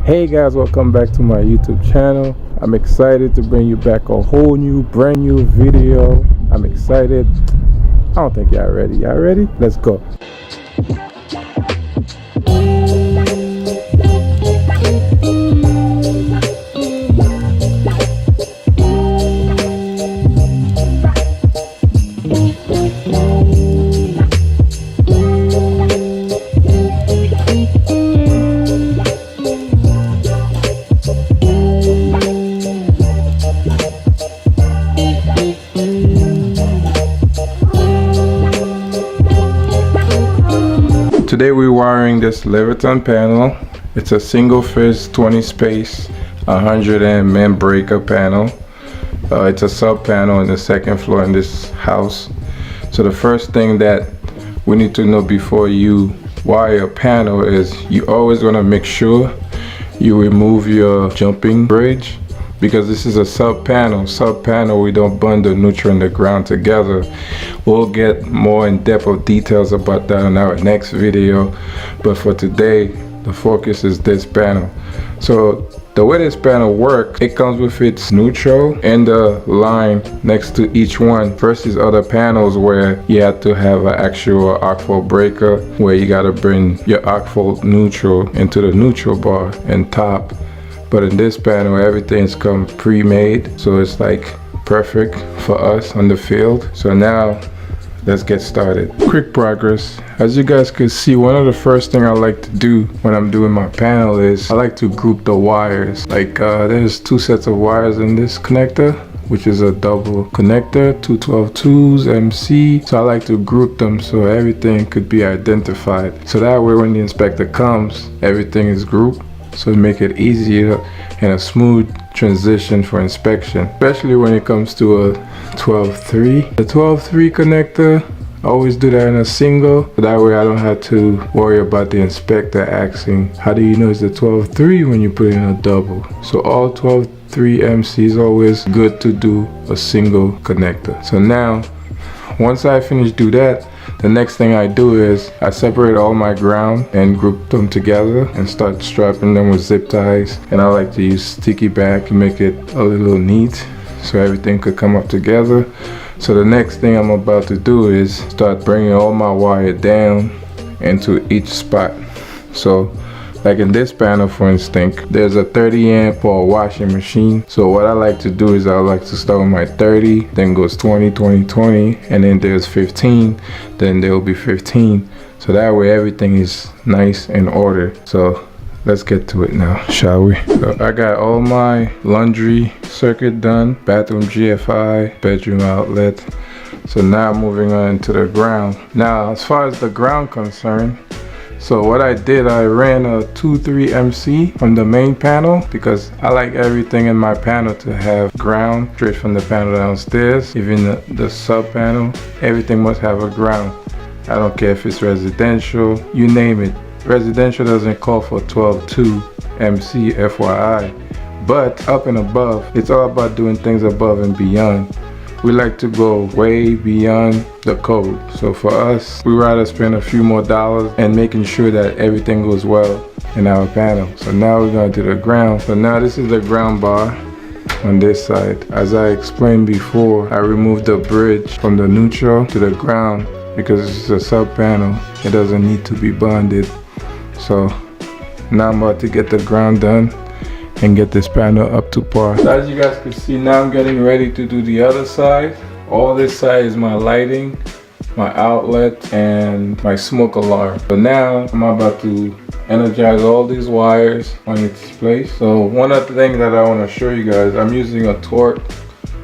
Hey guys, welcome back to my YouTube channel. I'm excited to bring you back a whole new brand new video. I'm excited. I don't think y'all ready. Y'all ready? Let's go. Today we're wiring this Leviton panel. It's a single phase 20 space 100 mm breaker panel. It's a sub panel in the second floor in this house. So the first thing that we need to know before you wire a panel is you always want to make sure you remove your jumping bridge, because this is a sub panel. Sub panel, we don't bundle neutral and the ground together. We'll get more in depth of details about that in our next video, but for today the focus is this panel. So the way this panel works, it comes with its neutral and the line next to each one versus other panels where you have to have an actual arc fault breaker where you got to bring your arc fault neutral into the neutral bar and top. But in this panel, everything's come pre-made, so it's like perfect for us on the field. So now let's get started. Quick progress. As you guys can see, one of the first thing I like to do when I'm doing my panel is I like to group the wires. Like there's two sets of wires in this connector, which is a double connector, 212-2s MC. So I like to group them so everything could be identified. So that way when the inspector comes, everything is grouped. So make it easier and a smooth transition for inspection, especially when it comes to a 12-3. The 12-3 connector, I always do that in a single. That way I don't have to worry about the inspector asking, how do you know it's the 12-3 when you put in a double? So all 12-3 MC is always good to do a single connector. So now, once I finish do that, the next thing I do is I separate all my ground and group them together and start strapping them with zip ties. And I like to use sticky back to make it a little neat so everything could come up together. So the next thing I'm about to do is start bringing all my wire down into each spot. So like in this panel, for instance, there's a 30 amp for a washing machine. So what I like to do is I like to start with my 30, then goes 20, 20, 20, and then there's 15, then there will be 15. So that way everything is nice and ordered. So let's get to it now, shall we? So I got all my laundry circuit done, bathroom GFI, bedroom outlet. So now moving on to the ground. Now as far as the ground concerned, so what I did, I ran a 2-3 MC from the main panel because I like everything in my panel to have ground straight from the panel downstairs. Even the sub panel, everything must have a ground. I don't care if it's residential, you name it. Residential doesn't call for 12-2 MC, FYI. But up and above, it's all about doing things above and beyond. We like to go way beyond the code. So for us, we rather spend a few more dollars and making sure that everything goes well in our panel. So now we're gonna do the ground. So now this is the ground bar on this side. As I explained before, I removed the bridge from the neutral to the ground because it's a sub panel. It doesn't need to be bonded. So now I'm about to get the ground done and get this panel up to par. So as you guys can see, now I'm getting ready to do the other side. All this side is my lighting, my outlet, and my smoke alarm. So now I'm about to energize all these wires on its place. So one of the things that I want to show you guys, I'm using a torque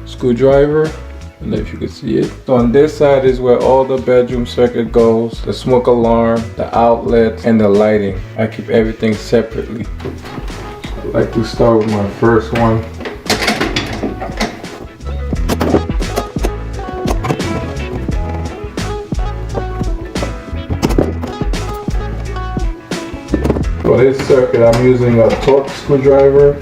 screwdriver. I don't know if you can see it. So on this side is where all the bedroom circuit goes, the smoke alarm, the outlet, and the lighting. I keep everything separately. I like to start with my first one. For this circuit, I'm using a torque screwdriver.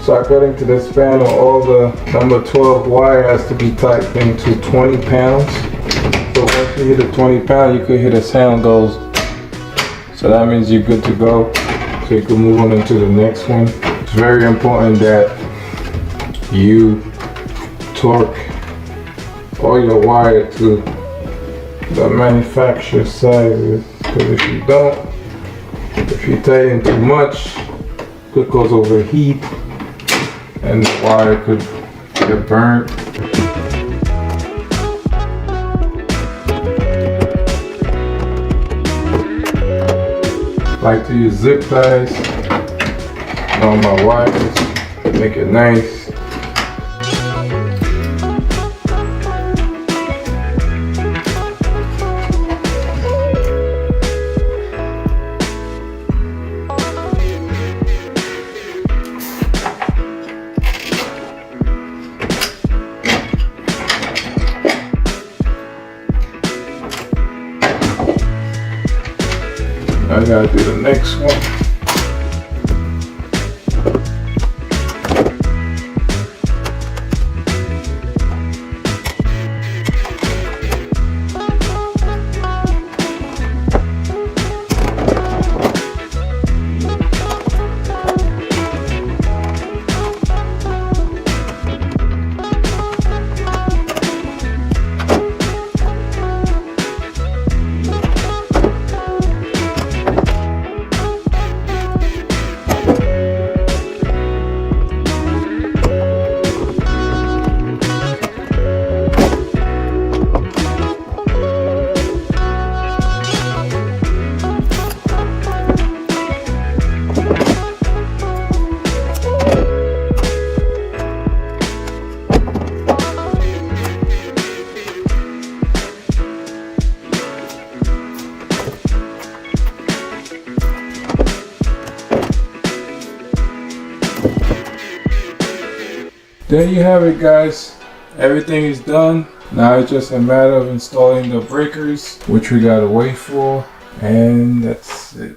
So according to this panel, all the number 12 wire has to be typed into 20 pounds. So once you hit the 20 pound, you could hear the sound goes. So that means you're good to go. So you can move on into the next one. It's very important that you torque all your wire to the manufacturer sizes, because if you don't, if you tighten too much, it could cause overheat and the wire could get burnt. I like to use zip ties on my wires, make it nice. I gotta do the next one. There you have it, guys. Everything is done. Now it's just a matter of installing the breakers, which we gotta wait for, and that's it.